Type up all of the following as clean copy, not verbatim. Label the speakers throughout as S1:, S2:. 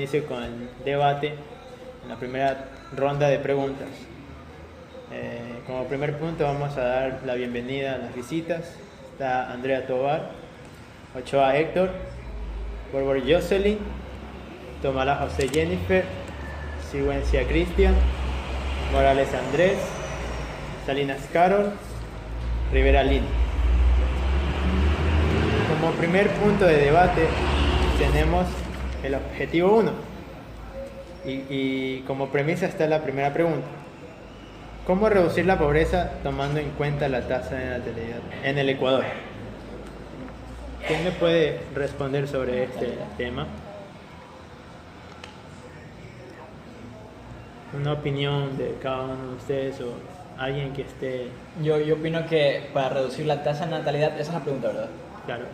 S1: inicio con el debate en la primera ronda de preguntas. Como primer punto vamos a dar la bienvenida a las visitas. Está Andrea Tobar, Ochoa Héctor, Borbor Jocelyn, Tomala José Jennifer, Sigüencia Cristian, Morales Andrés, Salinas Carol, Rivera Lin. Como primer punto de debate tenemos el objetivo 1 y como premisa está la primera pregunta: ¿cómo reducir la pobreza tomando en cuenta la tasa de natalidad en el Ecuador? ¿Quién me puede responder sobre este tema? Una opinión de cada uno de ustedes o alguien que esté...
S2: Yo opino que para reducir la tasa de natalidad, esa es la pregunta, ¿verdad?
S1: Claro.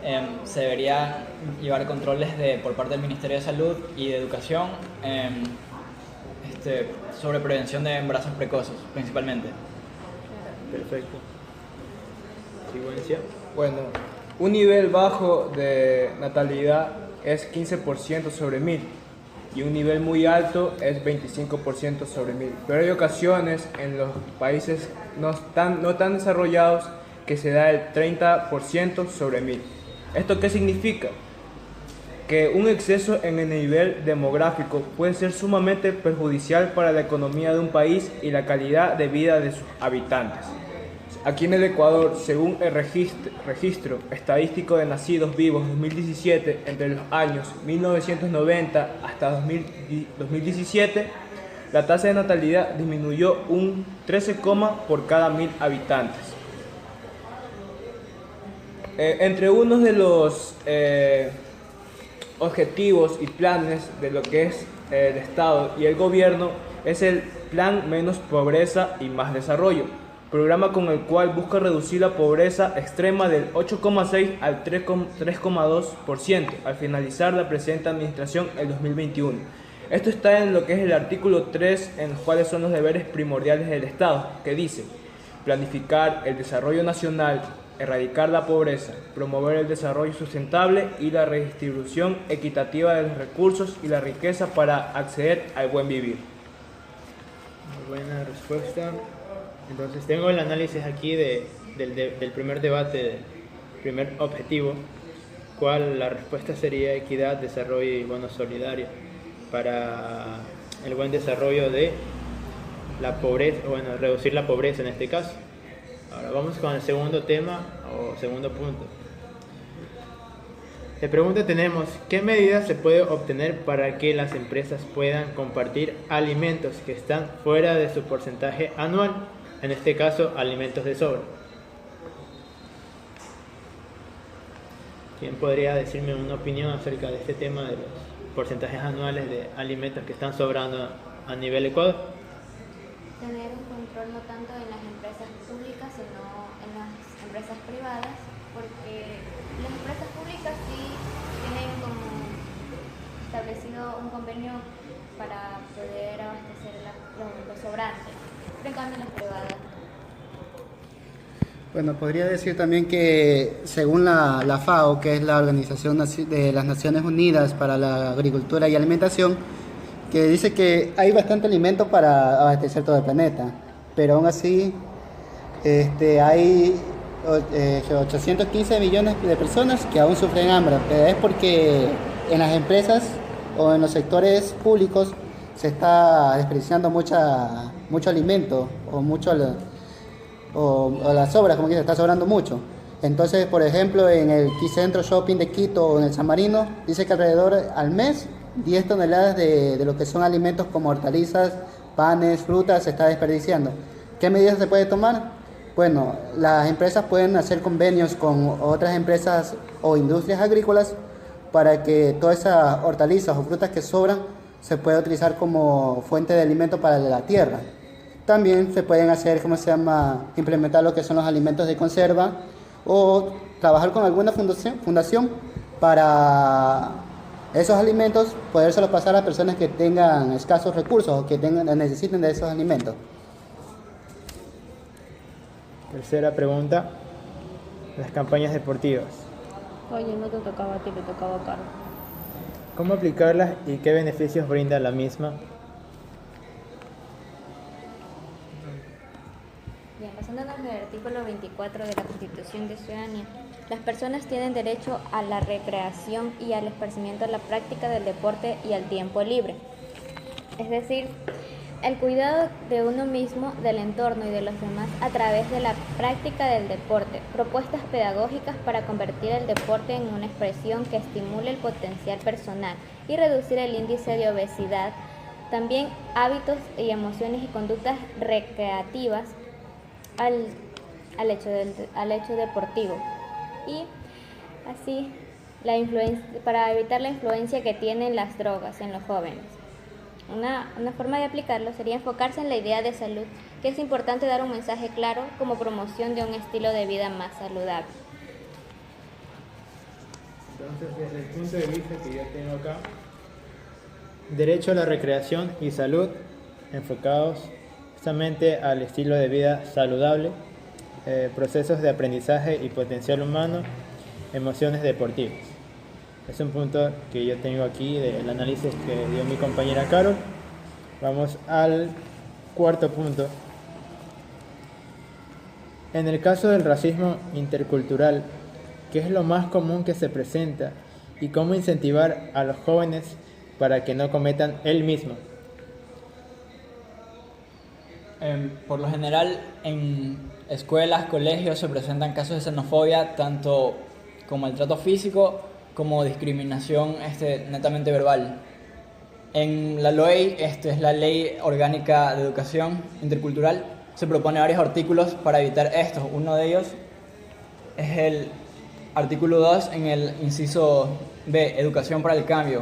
S2: Se debería llevar controles por parte del Ministerio de Salud y de Educación sobre prevención de embarazos precoces, principalmente.
S1: Perfecto. Sigüencia.
S3: Bueno, un nivel bajo de natalidad es 15% sobre 1000 y un nivel muy alto es 25% sobre 1000. Pero hay ocasiones en los países no tan desarrollados que se da el 30% sobre 1000. ¿Esto qué significa? Que un exceso en el nivel demográfico puede ser sumamente perjudicial para la economía de un país y la calidad de vida de sus habitantes. Aquí en el Ecuador, según el registro estadístico de nacidos vivos 2017, entre los años 1990 hasta 2017, la tasa de natalidad disminuyó un 13, por cada 1000 habitantes. Entre unos de los objetivos y planes de lo que es el Estado y el gobierno es el Plan Menos Pobreza y Más Desarrollo, programa con el cual busca reducir la pobreza extrema del 8,6 al 3,2% al finalizar la presente administración el 2021. Esto está en lo que es el artículo 3, en los cuales son los deberes primordiales del Estado, que dice: planificar el desarrollo nacional, erradicar la pobreza, promover el desarrollo sustentable y la redistribución equitativa de los recursos y la riqueza para acceder al buen vivir.
S1: Muy buena respuesta. Entonces tengo el análisis aquí del primer debate, del primer objetivo, cuál la respuesta sería equidad, desarrollo y bono solidario para el buen desarrollo de la pobreza, bueno, reducir la pobreza en este caso. Ahora vamos con el segundo tema o segundo punto. De pregunta tenemos: ¿qué medidas se puede obtener para que las empresas puedan compartir alimentos que están fuera de su porcentaje anual? En este caso, alimentos de sobra. ¿Quién podría decirme una opinión acerca de este tema de los porcentajes anuales de alimentos que están sobrando a nivel Ecuador?
S4: Tener un control no tanto en las empresas públicas, sino en las empresas privadas, porque las empresas públicas sí tienen como establecido un convenio para poder abastecer los sobrantes, pero en cambio las privadas.
S5: Bueno, podría decir también que según la FAO, que es la Organización de las Naciones Unidas para la Agricultura y Alimentación, que dice que hay bastante alimento para abastecer todo el planeta, pero aún así hay 815 millones de personas que aún sufren hambre, pero es porque en las empresas o en los sectores públicos se está desperdiciando mucho alimento o las sobras, como que se está sobrando mucho. Entonces, por ejemplo, en el Quicentro Shopping de Quito o en el San Marino, dice que alrededor al mes 10 toneladas de lo que son alimentos como hortalizas, panes, frutas se está desperdiciando. ¿Qué medidas se puede tomar? Bueno, las empresas pueden hacer convenios con otras empresas o industrias agrícolas para que todas esas hortalizas o frutas que sobran se pueda utilizar como fuente de alimento para la tierra. También se pueden hacer, implementar lo que son los alimentos de conserva o trabajar con alguna fundación para esos alimentos podérselos pasar a personas que tengan escasos recursos o que necesiten de esos alimentos.
S1: Tercera pregunta: las campañas deportivas.
S6: Oye, no te tocaba a ti, te tocaba a Carlos.
S1: ¿Cómo aplicarlas y qué beneficios brinda la misma?
S4: Bien, basándonos en el artículo 24 de la Constitución de Ciudadanía, las personas tienen derecho a la recreación y al esparcimiento, a la práctica del deporte y al tiempo libre. Es decir, el cuidado de uno mismo, del entorno y de los demás a través de la práctica del deporte, propuestas pedagógicas para convertir el deporte en una expresión que estimule el potencial personal y reducir el índice de obesidad, también hábitos y emociones y conductas recreativas al hecho deportivo, y así para evitar la influencia que tienen las drogas en los jóvenes. Una forma de aplicarlo sería enfocarse en la idea de salud, que es importante dar un mensaje claro como promoción de un estilo de vida más saludable.
S1: Entonces, desde el punto de vista que yo tengo acá, derecho a la recreación y salud, enfocados justamente al estilo de vida saludable, procesos de aprendizaje y potencial humano, emociones deportivas. Es un punto que yo tengo aquí del análisis que dio mi compañera Carol. Vamos al cuarto punto. En el caso del racismo intercultural, ¿qué es lo más común que se presenta y cómo incentivar a los jóvenes para que no cometan el mismo?
S2: Por lo general, en escuelas, colegios se presentan casos de xenofobia, tanto como el trato físico como discriminación netamente verbal. En la LOE, es la Ley Orgánica de Educación Intercultural, se propone varios artículos para evitar esto. Uno de ellos es el artículo 2 en el inciso B, Educación para el Cambio,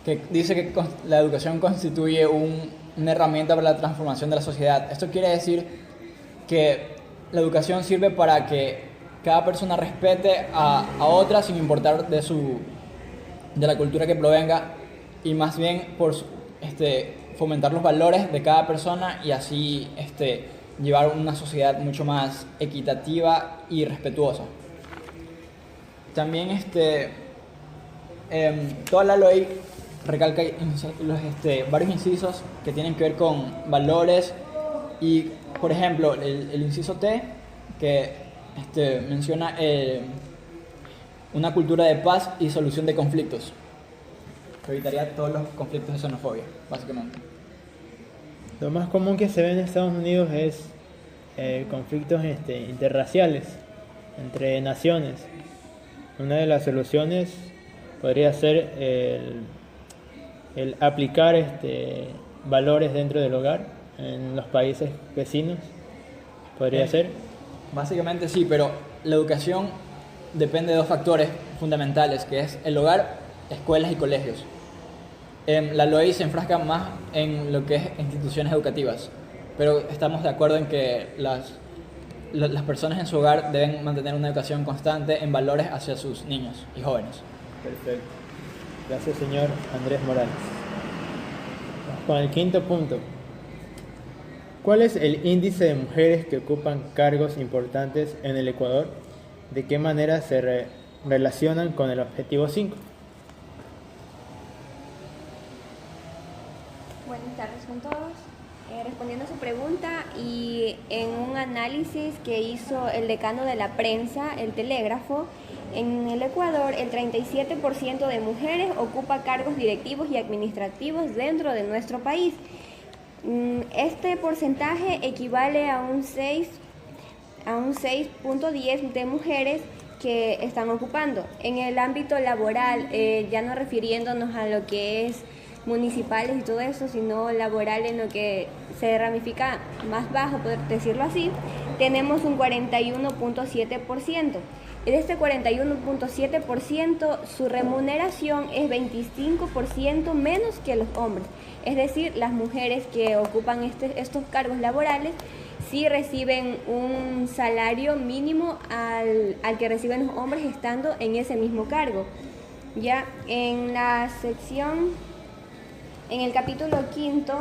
S2: que dice que la educación constituye una herramienta para la transformación de la sociedad. Esto quiere decir que la educación sirve para que cada persona respete a otra sin importar de la cultura que provenga, y más bien por fomentar los valores de cada persona y así llevar una sociedad mucho más equitativa y respetuosa. También toda la ley recalca varios incisos que tienen que ver con valores y, por ejemplo, el inciso T, que menciona una cultura de paz y solución de conflictos, que evitaría todos los conflictos de xenofobia, básicamente.
S1: Lo más común que se ve en Estados Unidos es conflictos interraciales entre naciones. Una de las soluciones podría ser el aplicar valores dentro del hogar en los países vecinos. Podría ser.
S2: Básicamente sí, pero la educación depende de dos factores fundamentales, que es el hogar, escuelas y colegios. La LOE se enfrasca más en lo que es instituciones educativas, pero estamos de acuerdo en que las personas en su hogar deben mantener una educación constante en valores hacia sus niños y jóvenes.
S1: Perfecto. Gracias, señor Andrés Morales. Vamos con el quinto punto. ¿Cuál es el índice de mujeres que ocupan cargos importantes en el Ecuador? ¿De qué manera se relacionan con el objetivo 5?
S6: Buenas tardes con todos. Respondiendo a su pregunta, y en un análisis que hizo el decano de la prensa, el Telégrafo, en el Ecuador el 37% de mujeres ocupa cargos directivos y administrativos dentro de nuestro país. Este porcentaje equivale a un 6.10 de mujeres que están ocupando. En el ámbito laboral, ya no refiriéndonos a lo que es municipales y todo eso, sino laboral, en lo que se ramifica más bajo, por decirlo así, tenemos un 41.7%. De este 41.7%, su remuneración es 25% menos que los hombres. Es decir, las mujeres que ocupan estos cargos laborales sí reciben un salario mínimo al que reciben los hombres estando en ese mismo cargo. Ya en la sección, en el capítulo 5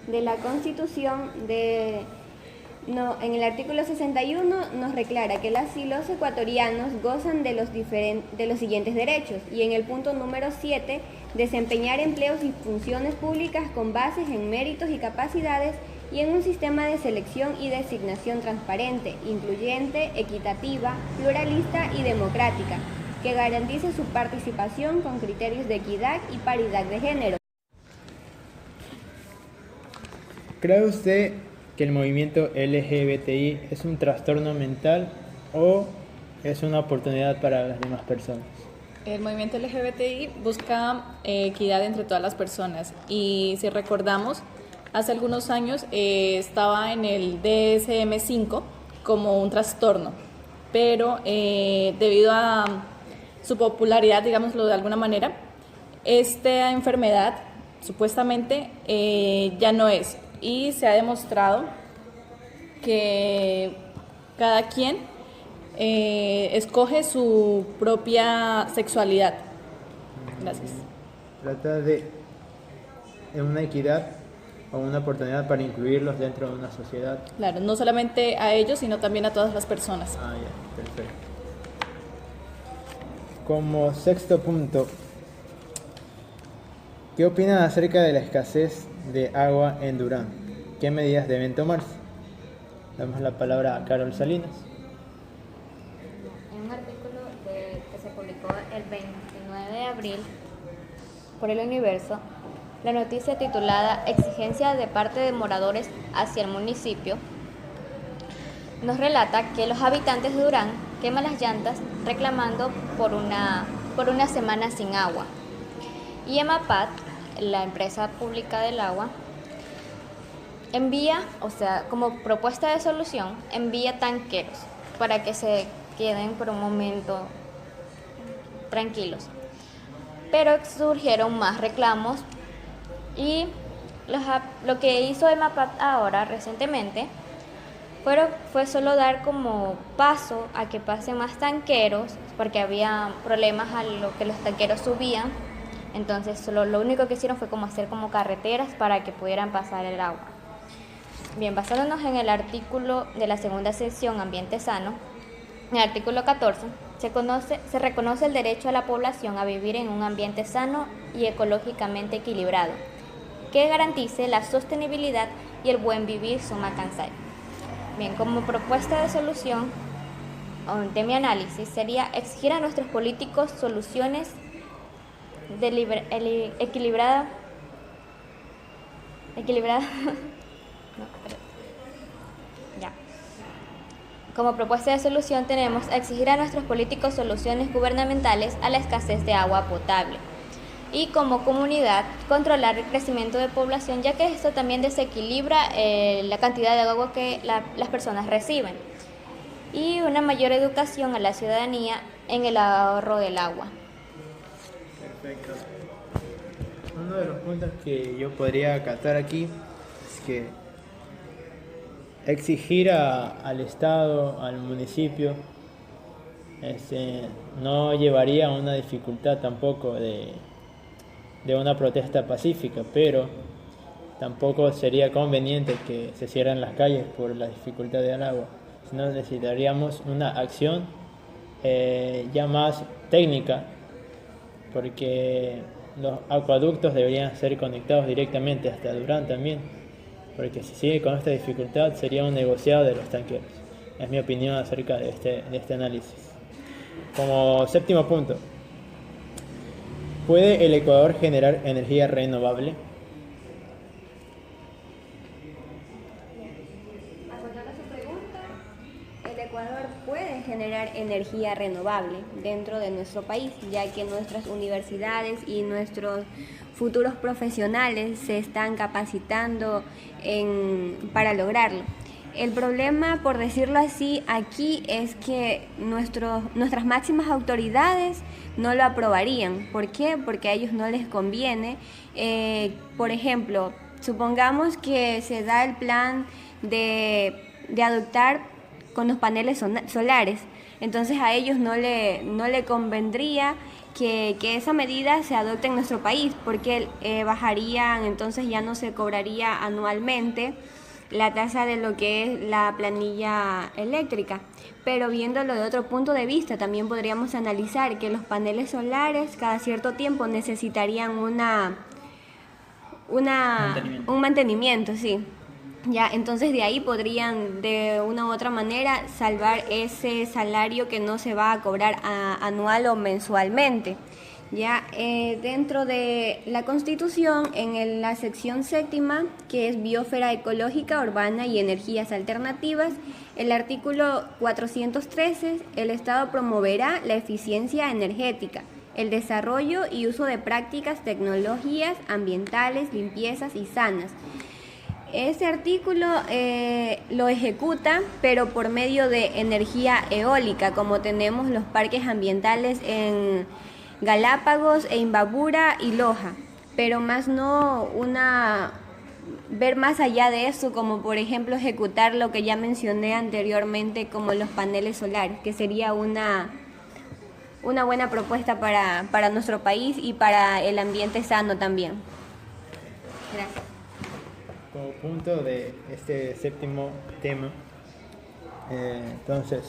S6: de la Constitución No, en el artículo 61 nos declara que las y los ecuatorianos gozan de los siguientes derechos, y en el punto número 7, desempeñar empleos y funciones públicas con bases en méritos y capacidades y en un sistema de selección y designación transparente, incluyente, equitativa, pluralista y democrática, que garantice su participación con criterios de equidad y paridad de género.
S1: ¿Cree usted que el movimiento LGBTI es un trastorno mental o es una oportunidad para las demás personas?
S7: El movimiento LGBTI busca equidad entre todas las personas, y si recordamos, hace algunos años estaba en el DSM-5 como un trastorno, pero debido a su popularidad, digámoslo de alguna manera, esta enfermedad supuestamente ya no es, y se ha demostrado que cada quien escoge su propia sexualidad. Gracias.
S1: Trata de una equidad o una oportunidad para incluirlos dentro de una sociedad.
S7: Claro, no solamente a ellos, sino también a todas las personas.
S1: Ah, ya, perfecto. Como sexto punto, ¿qué opinan acerca de la escasez de agua en Durán? ¿Qué medidas deben tomarse? Damos la palabra a Carol Salinas.
S4: En un artículo que se publicó el 29 de abril por El Universo, la noticia titulada "Exigencia de parte de moradores hacia el municipio" nos relata que los habitantes de Durán queman las llantas reclamando por una semana sin agua. Y EMAPAT, la empresa pública del agua, envía, como propuesta de solución, envía tanqueros para que se queden por un momento tranquilos. Pero surgieron más reclamos y lo que hizo EMAPAT ahora recientemente fue solo dar como paso a que pasen más tanqueros, porque había problemas a lo que los tanqueros subían. Entonces lo único que hicieron fue como hacer como carreteras para que pudieran pasar el agua. Bien, basándonos en el artículo de la segunda sección Ambiente Sano, en el artículo 14 se reconoce el derecho a la población a vivir en un ambiente sano y ecológicamente equilibrado, que garantice la sostenibilidad y el buen vivir suma Kansai. Bien, como propuesta de solución de mi análisis sería exigir a nuestros políticos soluciones equilibradas. Como propuesta de solución tenemos exigir a nuestros políticos soluciones gubernamentales a la escasez de agua potable, y como comunidad controlar el crecimiento de población, ya que esto también desequilibra la cantidad de agua que las personas reciben, y una mayor educación a la ciudadanía en el ahorro del agua.
S1: Perfecto. Uno de los puntos que yo podría acatar aquí es que exigir al Estado, al municipio, no llevaría a una dificultad tampoco de una protesta pacífica, pero tampoco sería conveniente que se cierren las calles por la dificultad del agua, sino necesitaríamos una acción ya más técnica, porque los acueductos deberían ser conectados directamente hasta Durán también, porque si sigue con esta dificultad sería un negociado de los tanqueros. Es mi opinión acerca de este análisis. Como séptimo punto, ¿puede el Ecuador generar energía renovable?
S6: Acotando a su pregunta, el Ecuador puede generar energía renovable dentro de nuestro país, ya que nuestras universidades y nuestros futuros profesionales se están capacitando para lograrlo. El problema, por decirlo así, aquí es que nuestras máximas autoridades no lo aprobarían. ¿Por qué? Porque a ellos no les conviene. Por ejemplo, supongamos que se da el plan de adoptar con los paneles solares. Entonces a ellos no le convendría que esa medida se adopte en nuestro país, porque bajarían, entonces ya no se cobraría anualmente la tasa de lo que es la planilla eléctrica. Pero viéndolo de otro punto de vista, también podríamos analizar que los paneles solares cada cierto tiempo necesitarían un mantenimiento, sí. Ya, entonces de ahí podrían de una u otra manera salvar ese salario que no se va a cobrar anual o mensualmente. Ya dentro de la Constitución, en la sección séptima, que es biosfera ecológica, urbana y energías alternativas, el artículo 413, el Estado promoverá la eficiencia energética, el desarrollo y uso de prácticas, tecnologías ambientales, limpiezas y sanas. Ese artículo lo ejecuta, pero por medio de energía eólica, como tenemos los parques ambientales en Galápagos, e Imbabura y Loja, pero más no ver más allá de eso, como por ejemplo ejecutar lo que ya mencioné anteriormente, como los paneles solares, que sería una buena propuesta para nuestro país y para el ambiente sano también. Gracias.
S1: Como punto de este séptimo tema, entonces,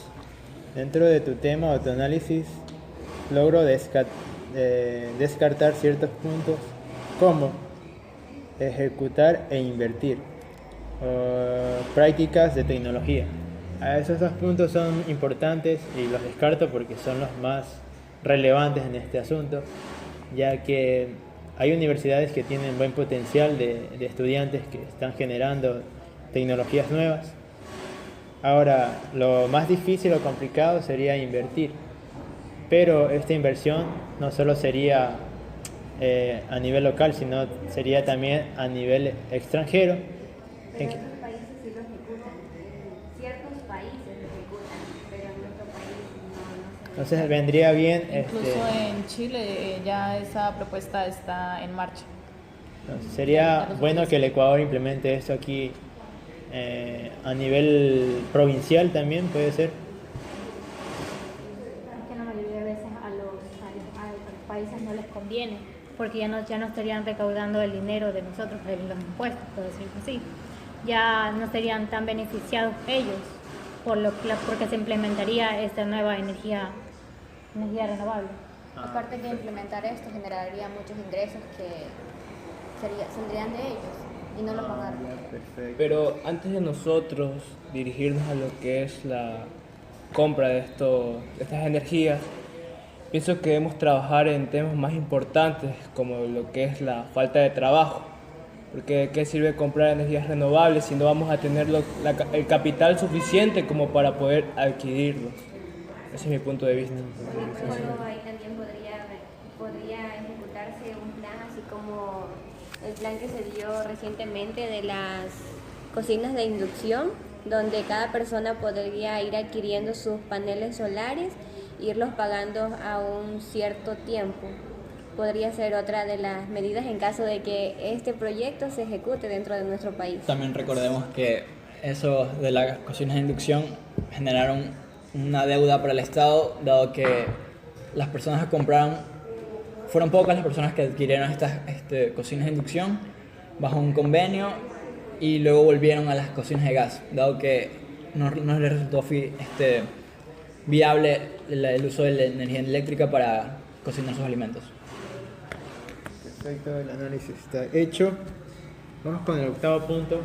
S1: dentro de tu tema o tu análisis, logro descartar ciertos puntos como ejecutar e invertir, prácticas de tecnología. A esos dos puntos son importantes y los descarto porque son los más relevantes en este asunto, ya que hay universidades que tienen buen potencial de estudiantes que están generando tecnologías nuevas. Ahora, lo más difícil o complicado sería invertir, pero esta inversión no solo sería a nivel local, sino sería también a nivel extranjero.
S6: En otros países sí lo ejecutan, en ciertos países lo ejecutan, pero en nuestro país no se.
S1: Entonces vendría bien.
S7: Incluso en Chile ya esa propuesta está en marcha.
S1: Sería bueno que el Ecuador implemente esto aquí a nivel provincial también, puede ser.
S4: Es que la mayoría de veces a los países no les conviene, porque ya no estarían recaudando el dinero de nosotros, de los impuestos, por decirlo así. Ya no serían tan beneficiados ellos porque se implementaría esta nueva energía renovable.
S6: Aparte que implementar esto generaría muchos ingresos que saldrían de ellos y no los van a dar.
S1: Perfecto.
S3: Pero antes de nosotros dirigirnos a lo que es la compra de estas energías, pienso que debemos trabajar en temas más importantes como lo que es la falta de trabajo. Porque ¿de qué sirve comprar energías renovables si no vamos a tener el capital suficiente como para poder adquirirlo? Ese es mi punto de vista.
S6: Solo ahí también podría ejecutarse un plan así como el plan que se dio recientemente de las cocinas de inducción, donde cada persona podría ir adquiriendo sus paneles solares e irlos pagando a un cierto tiempo. Podría ser otra de las medidas en caso de que este proyecto se ejecute dentro de nuestro país.
S2: También recordemos que eso de las cocinas de inducción generaron una deuda para el Estado, dado que las personas que compraron, fueron pocas las personas que adquirieron estas cocinas de inducción bajo un convenio y luego volvieron a las cocinas de gas, dado que no les resultó viable el uso de la energía eléctrica para cocinar sus alimentos.
S1: Perfecto, el análisis está hecho. Vamos con el octavo punto.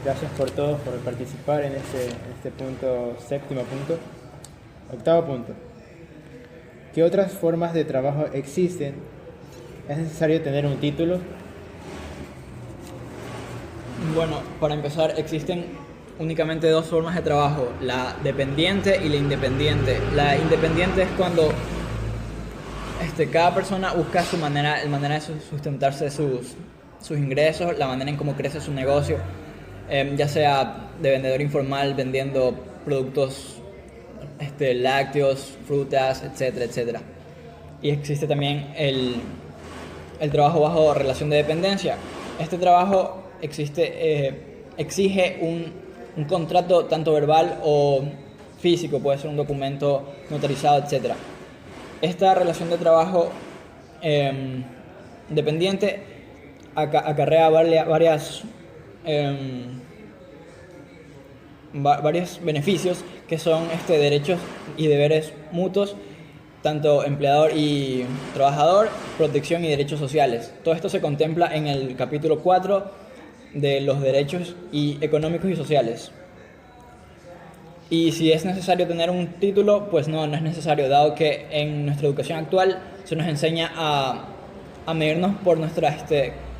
S1: Gracias por todos por participar en este punto, séptimo punto. Octavo punto. ¿Qué otras formas de trabajo existen? ¿Es necesario tener un título?
S2: Bueno, para empezar, existen únicamente dos formas de trabajo, la dependiente y la independiente. La independiente es cuando cada persona busca la manera de sustentarse sus ingresos, la manera en cómo crece su negocio, ya sea de vendedor informal vendiendo productos lácteos, frutas, etcétera, etcétera. Y existe también el trabajo bajo relación de dependencia. Este trabajo exige un contrato tanto verbal o físico, puede ser un documento notarizado, etcétera. Esta relación de trabajo dependiente acarrea varias varios beneficios que son derechos y deberes mutuos, tanto empleador y trabajador, protección y derechos sociales. Todo esto se contempla en el capítulo 4 de los derechos económicos y sociales. Y si es necesario tener un título, pues no es necesario, dado que en nuestra educación actual se nos enseña a medirnos por nuestras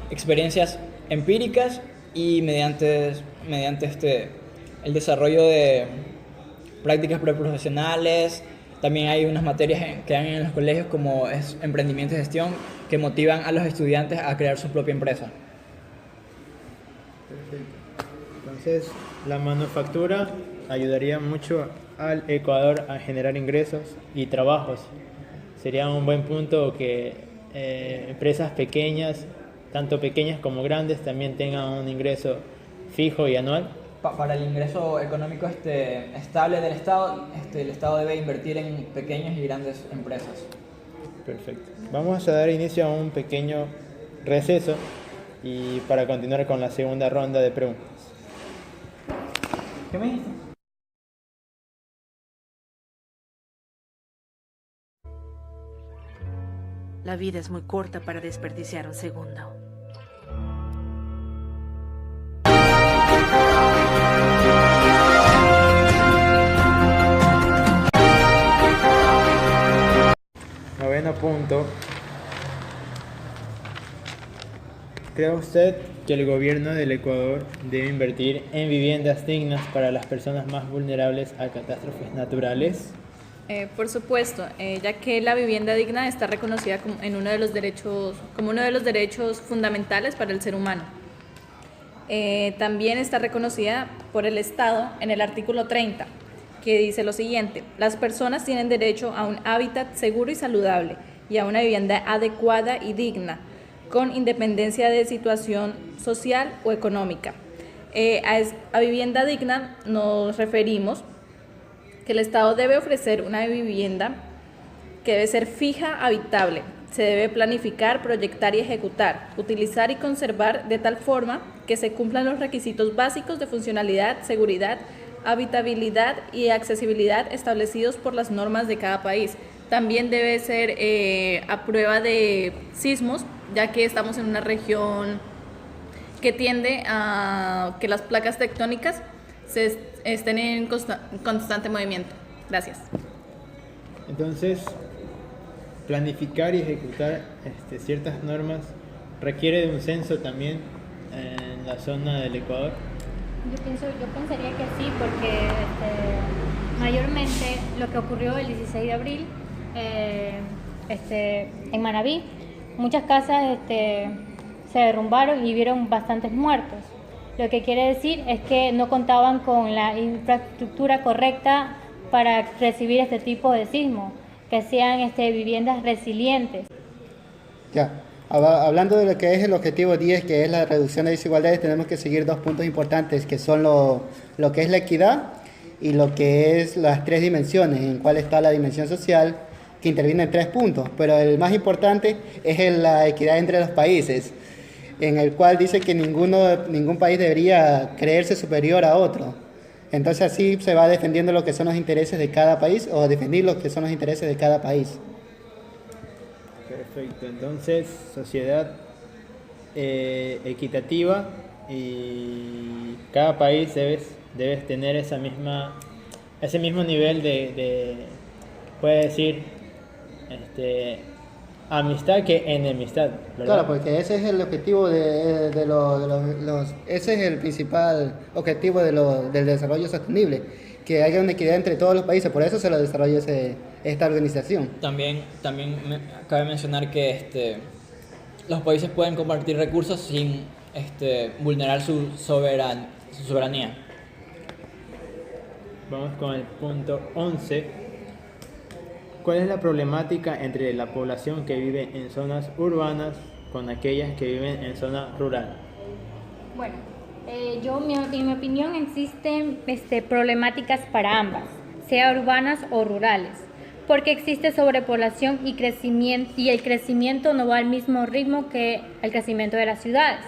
S2: experiencias empíricas y mediante el desarrollo de prácticas preprofesionales. También hay unas materias que dan en los colegios como es emprendimiento y gestión, que motivan a los estudiantes a crear su propia empresa.
S1: Perfecto. Entonces, la manufactura ayudaría mucho al Ecuador a generar ingresos y trabajos. Sería un buen punto que empresas pequeñas, tanto pequeñas como grandes, también tengan un ingreso fijo y anual.
S2: Para el ingreso económico estable del Estado, el Estado debe invertir en pequeñas y grandes empresas.
S1: Perfecto. Vamos a dar inicio a un pequeño receso y para continuar con la segunda ronda de preguntas.
S2: ¿Qué me dijiste?
S8: La vida es muy corta para desperdiciar un segundo.
S1: Noveno punto. ¿Cree usted que el gobierno del Ecuador debe invertir en viviendas dignas para las personas más vulnerables a catástrofes naturales?
S7: Por supuesto, ya que la vivienda digna está reconocida como uno de los derechos fundamentales para el ser humano. También está reconocida por el Estado en el artículo 30, que dice lo siguiente: las personas tienen derecho a un hábitat seguro y saludable y a una vivienda adecuada y digna, con independencia de situación social o económica. A vivienda digna nos referimos que el Estado debe ofrecer una vivienda que debe ser fija, habitable. Se debe planificar, proyectar y ejecutar, utilizar y conservar de tal forma que se cumplan los requisitos básicos de funcionalidad, seguridad, habitabilidad y accesibilidad establecidos por las normas de cada país. También debe ser a prueba de sismos, ya que estamos en una región que tiende a que las placas tectónicas estén en constante movimiento. Gracias.
S1: Entonces, planificar y ejecutar ciertas normas requiere de un censo también en la zona del Ecuador.
S4: Yo pensaría que sí, porque mayormente lo que ocurrió el 16 de abril en Manabí, muchas casas se derrumbaron y hubieron bastantes muertos. Lo que quiere decir es que no contaban con la infraestructura correcta para recibir este tipo de sismos, que sean viviendas resilientes.
S5: Ya, hablando de lo que es el objetivo 10, que es la reducción de desigualdades, tenemos que seguir dos puntos importantes, que son lo que es la equidad y lo que es las tres dimensiones, en cuál está la dimensión social, que interviene en 3 puntos, pero el más importante es la equidad entre los países, en el cual dice que ningún país debería creerse superior a otro. Entonces así se va defendiendo lo que son los intereses de cada país o defender lo que son los intereses de cada país.
S1: Perfecto, entonces sociedad equitativa y cada país debes tener ese mismo nivel de puede decir, amistad que enemistad, ¿verdad?
S5: Claro, porque ese es el objetivo ese es el principal objetivo del desarrollo sostenible, que haya una equidad entre todos los países, por eso se lo desarrolla esta organización.
S2: También cabe mencionar que los países pueden compartir recursos sin vulnerar su soberanía.
S1: Vamos con el punto 11. ¿Cuál es la problemática entre la población que vive en zonas urbanas con aquellas que viven en zona rural?
S4: Bueno, en mi opinión existen problemáticas para ambas, sea urbanas o rurales, porque existe sobrepoblación y el crecimiento no va al mismo ritmo que el crecimiento de las ciudades.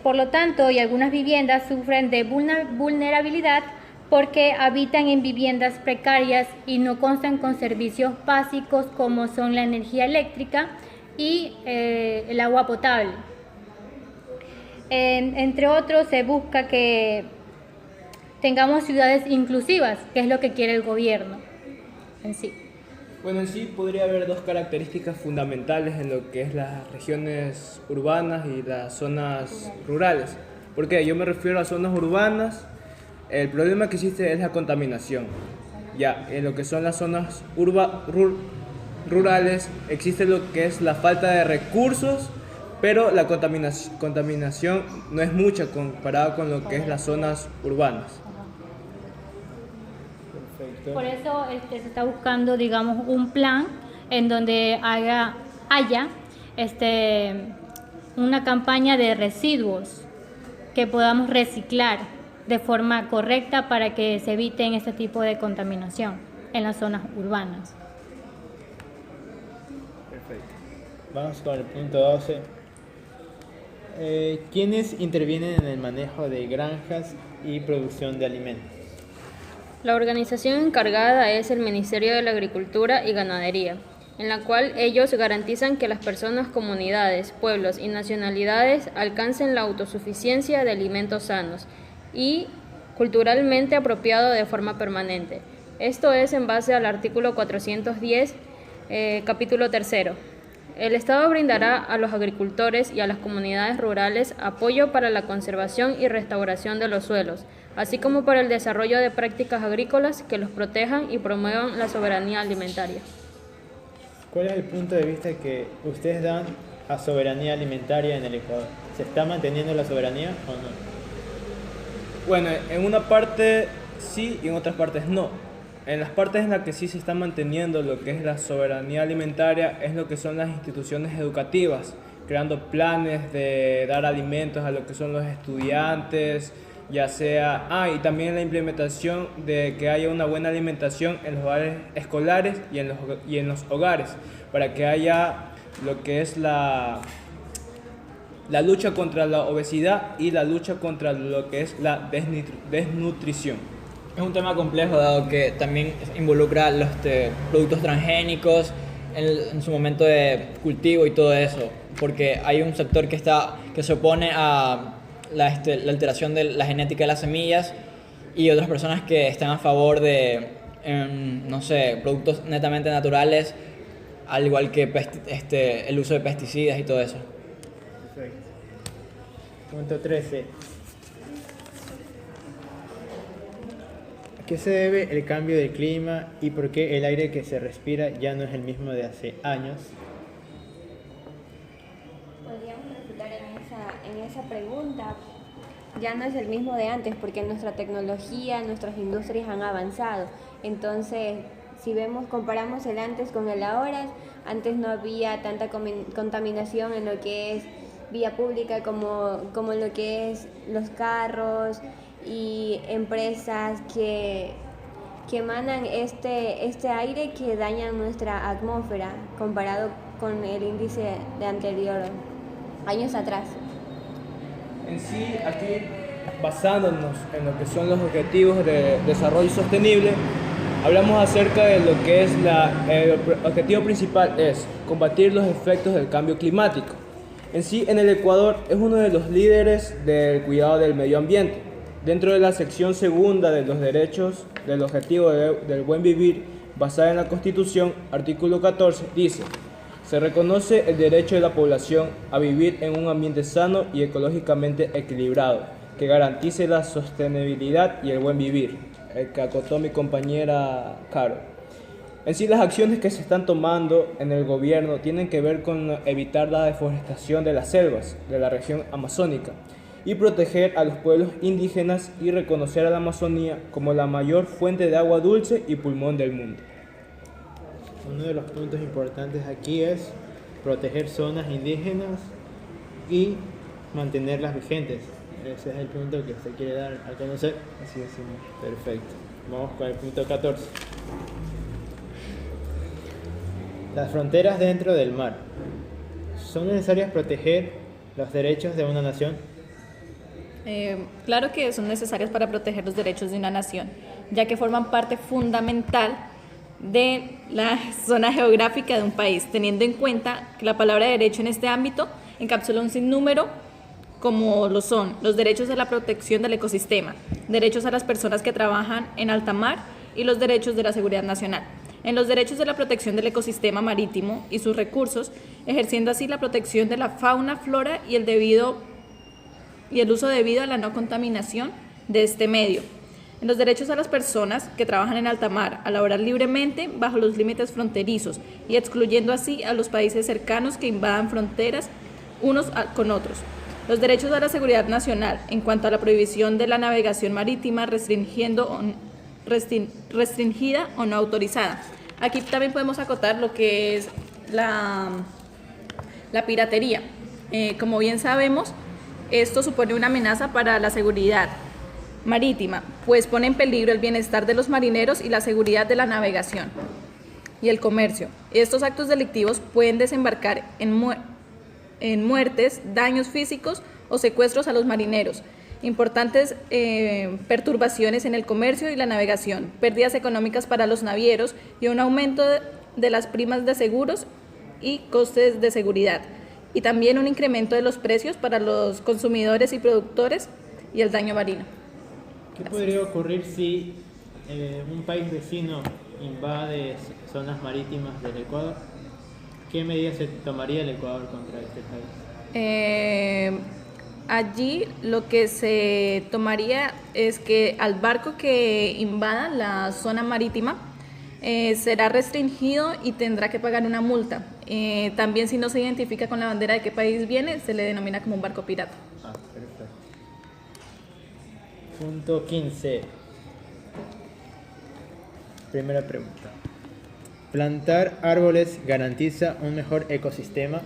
S9: Por lo tanto, y algunas viviendas sufren de vulnerabilidad porque habitan en viviendas precarias y no constan con servicios básicos como son la energía eléctrica y el agua potable. Entre otros, se busca que tengamos ciudades inclusivas, que es lo que quiere el gobierno en sí.
S3: Bueno, en sí podría haber dos características fundamentales en lo que es las regiones urbanas y las zonas rurales. ¿Por qué? Yo me refiero a zonas urbanas. El problema que existe es la contaminación. Ya, en lo que son las zonas rurales existe lo que es la falta de recursos, pero la contaminación no es mucha comparada con lo que es las zonas urbanas.
S1: Perfecto.
S9: Por eso se está buscando, digamos, un plan en donde haya una campaña de residuos que podamos reciclar de forma correcta para que se eviten este tipo de contaminación en las zonas urbanas.
S1: Perfecto. Vamos con el punto 12. ¿Quiénes intervienen en el manejo de granjas y producción de alimentos?
S10: La organización encargada es el Ministerio de la Agricultura y Ganadería, en la cual ellos garantizan que las personas, comunidades, pueblos y nacionalidades alcancen la autosuficiencia de alimentos sanos y culturalmente apropiado de forma permanente. Esto es en base al artículo 410, capítulo 3. El Estado brindará a los agricultores y a las comunidades rurales apoyo para la conservación y restauración de los suelos, así como para el desarrollo de prácticas agrícolas que los protejan y promuevan la soberanía alimentaria.
S1: ¿Cuál es el punto de vista que ustedes dan a soberanía alimentaria en el Ecuador? ¿Se está manteniendo la soberanía o no?
S3: Bueno, en una parte sí y en otras partes no. En las partes en las que sí se está manteniendo lo que es la soberanía alimentaria es lo que son las instituciones educativas, creando planes de dar alimentos a lo que son los estudiantes, ya sea, y también la implementación de que haya una buena alimentación en los hogares escolares y en los hogares, para que haya lo que es la lucha contra la obesidad y la lucha contra lo que es la desnutrición.
S2: Es un tema complejo dado que también involucra los productos transgénicos en su momento de cultivo y todo eso, porque hay un sector que se opone a la alteración de la genética de las semillas y otras personas que están a favor de, productos netamente naturales, al igual que el uso de pesticidas y todo eso.
S1: Perfecto. Punto 13. ¿A qué se debe el cambio de clima y por qué el aire que se respira ya no es el mismo de hace años?
S6: Podríamos refutar en esa pregunta. Ya no es el mismo de antes porque nuestra tecnología, nuestras industrias han avanzado. Entonces, si comparamos el antes con el ahora, antes no había tanta contaminación en lo que es vía pública como en lo que es los carros y empresas que emanan este aire que dañan nuestra atmósfera comparado con el índice de anterior, años atrás.
S3: En sí, aquí, basándonos en lo que son los objetivos de desarrollo sostenible, hablamos acerca de lo que es el objetivo principal es combatir los efectos del cambio climático. En sí, en el Ecuador es uno de los líderes del cuidado del medio ambiente. Dentro de la sección segunda de los derechos del objetivo del buen vivir, basada en la Constitución, artículo 14, dice: se reconoce el derecho de la población a vivir en un ambiente sano y ecológicamente equilibrado, que garantice la sostenibilidad y el buen vivir, el que acotó mi compañera Caro. En sí, las acciones que se están tomando en el gobierno tienen que ver con evitar la deforestación de las selvas de la región amazónica y proteger a los pueblos indígenas y reconocer a la Amazonía como la mayor fuente de agua dulce y pulmón del mundo.
S1: Uno de los puntos importantes aquí es proteger zonas indígenas y mantenerlas vigentes. Ese es el punto que se quiere dar a conocer.
S3: Así es, señor.
S1: Perfecto. Vamos con el punto 14. Las fronteras dentro del mar. ¿Son necesarias proteger los derechos de una nación.
S7: Claro que son necesarias para proteger los derechos de una nación, ya que forman parte fundamental de la zona geográfica de un país, teniendo en cuenta que la palabra derecho en este ámbito encapsula un sinnúmero, como lo son los derechos de la protección del ecosistema, derechos a las personas que trabajan en alta mar y los derechos de la seguridad nacional. En los derechos de la protección del ecosistema marítimo y sus recursos, ejerciendo así la protección de la fauna, flora y el uso debido a la no contaminación de este medio. En los derechos a las personas que trabajan en alta mar a laborar libremente bajo los límites fronterizos y excluyendo así a los países cercanos que invadan fronteras unos con otros. Los derechos a la seguridad nacional en cuanto a la prohibición de la navegación marítima restringida o no autorizada. Aquí también podemos acotar lo que es la piratería. Como bien sabemos, esto supone una amenaza para la seguridad marítima, pues pone en peligro el bienestar de los marineros y la seguridad de la navegación y el comercio. Estos actos delictivos pueden desembarcar en muertes, daños físicos o secuestros a los marineros, importantes perturbaciones en el comercio y la navegación, pérdidas económicas para los navieros y un aumento de las primas de seguros y costes de seguridad, y también un incremento de los precios para los consumidores y productores y el daño marino.
S1: ¿Qué podría ocurrir si un país vecino invade zonas marítimas del Ecuador? ¿Qué medidas se tomaría el Ecuador contra este país?
S7: Allí lo que se tomaría es que al barco que invada la zona marítima será restringido y tendrá que pagar una multa. También, si no se identifica con la bandera de qué país viene, se le denomina como un barco pirata.
S1: Perfecto. Punto 15. Primera pregunta. ¿Plantar árboles garantiza un mejor ecosistema?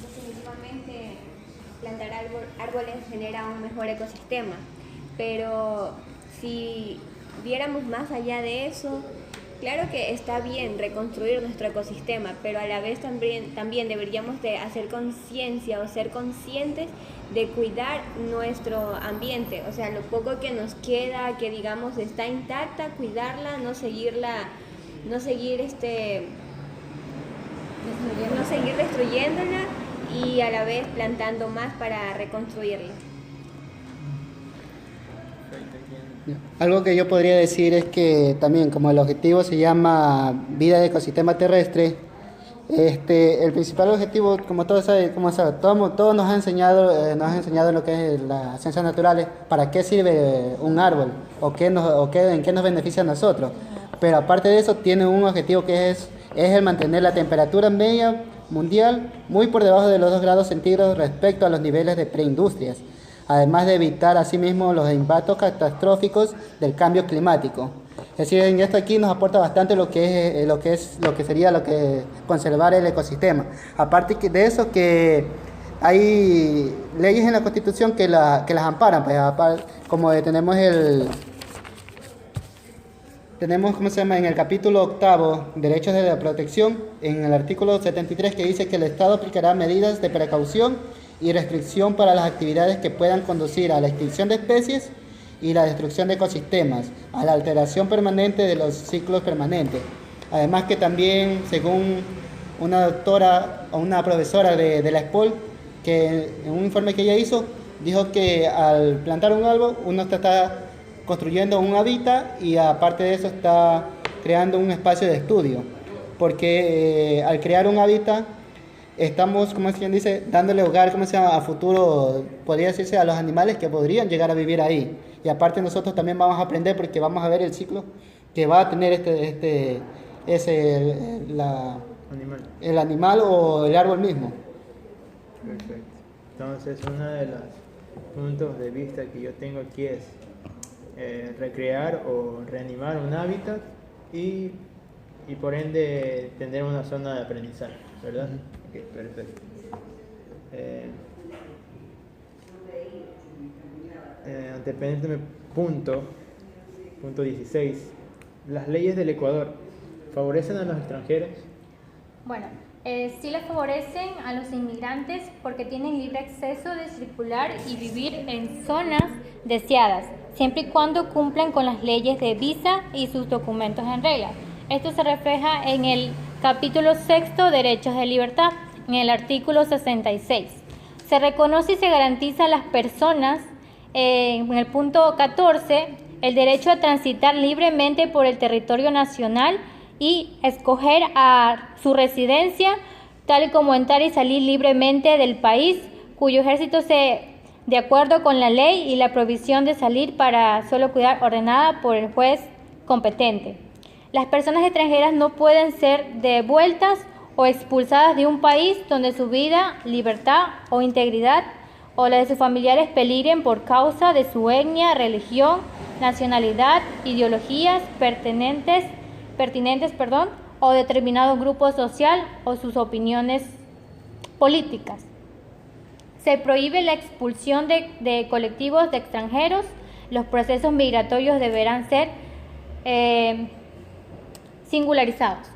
S6: Definitivamente, plantar árboles genera un mejor ecosistema, pero si viéramos más allá de eso, claro que está bien reconstruir nuestro ecosistema, pero a la vez también deberíamos de hacer conciencia o ser conscientes de cuidar nuestro ambiente, o sea, lo poco que nos queda, que digamos está intacta, cuidarla, no seguir destruyéndola y a la vez plantando más para reconstruirla.
S5: Algo que yo podría decir es que también, como el objetivo se llama vida de ecosistema terrestre, el principal objetivo, como todos saben, todo nos ha enseñado en lo que es las ciencias naturales, para qué sirve un árbol o en qué nos beneficia a nosotros. Pero aparte de eso, tiene un objetivo que es el mantener la temperatura media mundial muy por debajo de los 2 grados centígrados respecto a los niveles de preindustrias, además de evitar asimismo los impactos catastróficos del cambio climático. Es decir, en esto aquí nos aporta bastante lo que sería conservar el ecosistema. Aparte de eso, que hay leyes en la Constitución que las amparan, pues, como tenemos en el capítulo 8, Derechos de la Protección, en el artículo 73, que dice que el Estado aplicará medidas de precaución y restricción para las actividades que puedan conducir a la extinción de especies y la destrucción de ecosistemas, a la alteración permanente de los ciclos permanentes. Además que también, según una doctora o una profesora de la SPOL, que en un informe que ella hizo, dijo que al plantar un árbol uno está construyendo un hábitat y aparte de eso está creando un espacio de estudio, porque al crear un hábitat estamos, como quien dice, dándole hogar, a futuro, podría decirse, a los animales que podrían llegar a vivir ahí. Y aparte nosotros también vamos a aprender porque vamos a ver el ciclo que va a tener el animal o el árbol mismo.
S1: Perfecto. Entonces, uno de los puntos de vista que yo tengo aquí es recrear o reanimar un hábitat y por ende tener una zona de aprendizaje, ¿verdad? Okay, perfecto. Antepenúltimo punto 16. ¿Las leyes del Ecuador favorecen a los extranjeros?
S9: Bueno, Sí les favorecen a los inmigrantes porque tienen libre acceso de circular y vivir en zonas deseadas, siempre y cuando cumplan con las leyes de visa y sus documentos en regla. Esto se refleja en el capítulo 6, Derechos de Libertad, en el artículo 66. Se reconoce y se garantiza a las personas, en el punto 14, el derecho a transitar libremente por el territorio nacional y escoger a su residencia, tal como entrar y salir libremente del país, cuyo ejército de acuerdo con la ley y la provisión de salir para solo cuidar ordenada por el juez competente. Las personas extranjeras no pueden ser devueltas o expulsadas de un país donde su vida, libertad o integridad o la de sus familiares peligren por causa de su etnia, religión, nacionalidad, ideologías pertinentes, o determinado grupo social o sus opiniones políticas. Se prohíbe la expulsión de colectivos de extranjeros. Los procesos migratorios deberán ser singularizados.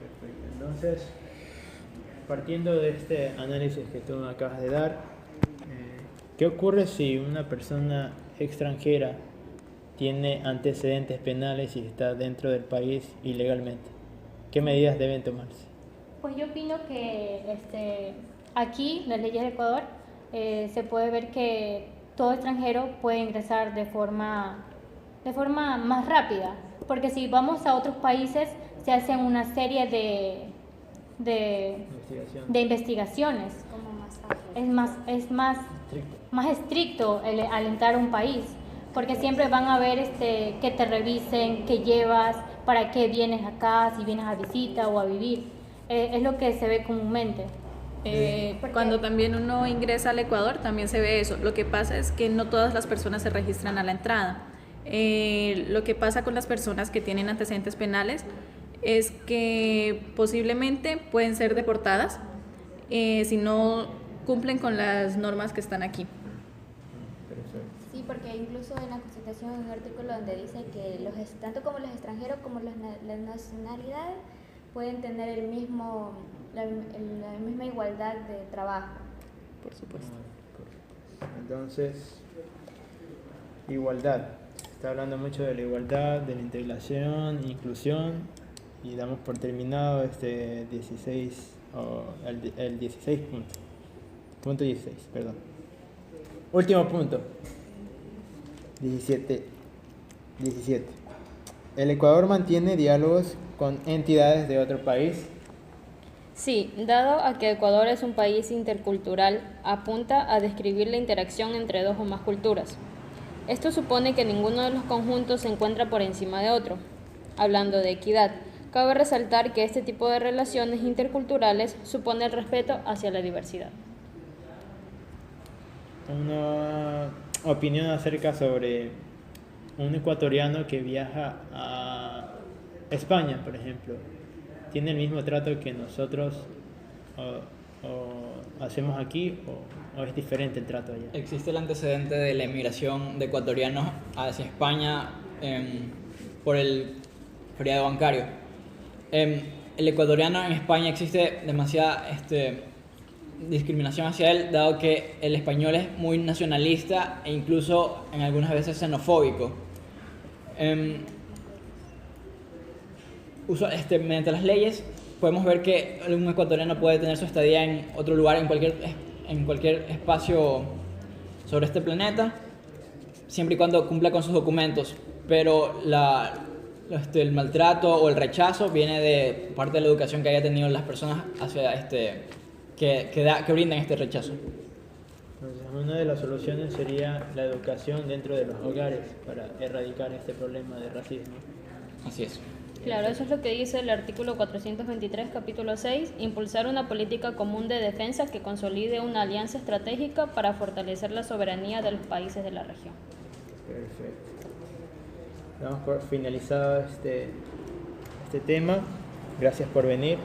S1: Perfecto. Entonces, partiendo de este análisis que tú me acabas de dar, ¿qué ocurre si una persona extranjera tiene antecedentes penales y está dentro del país ilegalmente? ¿Qué medidas deben tomarse?
S9: Pues yo opino que aquí, las leyes de Ecuador, se puede ver que todo extranjero puede ingresar de forma más rápida, porque si vamos a otros países se hacen una serie de investigaciones.
S4: Como más fácil.
S9: Es más estricto al entrar a un país, porque siempre van a ver que te revisen, qué llevas, para qué vienes acá, si vienes a visita o a vivir. Es lo que se ve comúnmente.
S7: Cuando también uno ingresa al Ecuador también se ve eso. Lo que pasa es que no todas las personas se registran a la entrada. Lo que pasa con las personas que tienen antecedentes penales es que posiblemente pueden ser deportadas si no cumplen con las normas que están aquí.
S4: Sí, porque incluso en la Constitución hay un artículo donde dice que tanto como los extranjeros como las nacionalidades pueden tener la misma igualdad de trabajo.
S7: Por supuesto.
S1: Entonces, igualdad. Se está hablando mucho de la igualdad, de la integración, inclusión, y damos por terminado este 16, el 16 punto 16, perdón. Último punto. 17. ¿El Ecuador mantiene diálogos con entidades de otro país?
S10: Sí, dado a que Ecuador es un país intercultural, apunta a describir la interacción entre dos o más culturas. Esto supone que ninguno de los conjuntos se encuentra por encima de otro. Hablando de equidad, cabe resaltar que este tipo de relaciones interculturales supone el respeto hacia la diversidad.
S1: Una opinión acerca sobre un ecuatoriano que viaja a España, por ejemplo. ¿Tiene el mismo trato que nosotros o hacemos aquí o es diferente el trato allá?
S2: Existe el antecedente de la emigración de ecuatorianos hacia España por el feriado bancario. El ecuatoriano en España existe demasiada discriminación hacia él, dado que el español es muy nacionalista e incluso en algunas veces xenofóbico. Mediante las leyes podemos ver que un ecuatoriano puede tener su estadía en otro lugar, en cualquier espacio sobre este planeta, siempre y cuando cumpla con sus documentos, pero el maltrato o el rechazo viene de parte de la educación que haya tenido las personas hacia que brindan este rechazo.
S1: Entonces, una de las soluciones sería la educación dentro de los hogares para erradicar este problema de racismo.
S2: Así es.
S10: Claro, eso es lo que dice el artículo 423, capítulo 6, impulsar una política común de defensa que consolide una alianza estratégica para fortalecer la soberanía de los países de la región.
S1: Perfecto. Damos por finalizado este tema. Gracias por venir.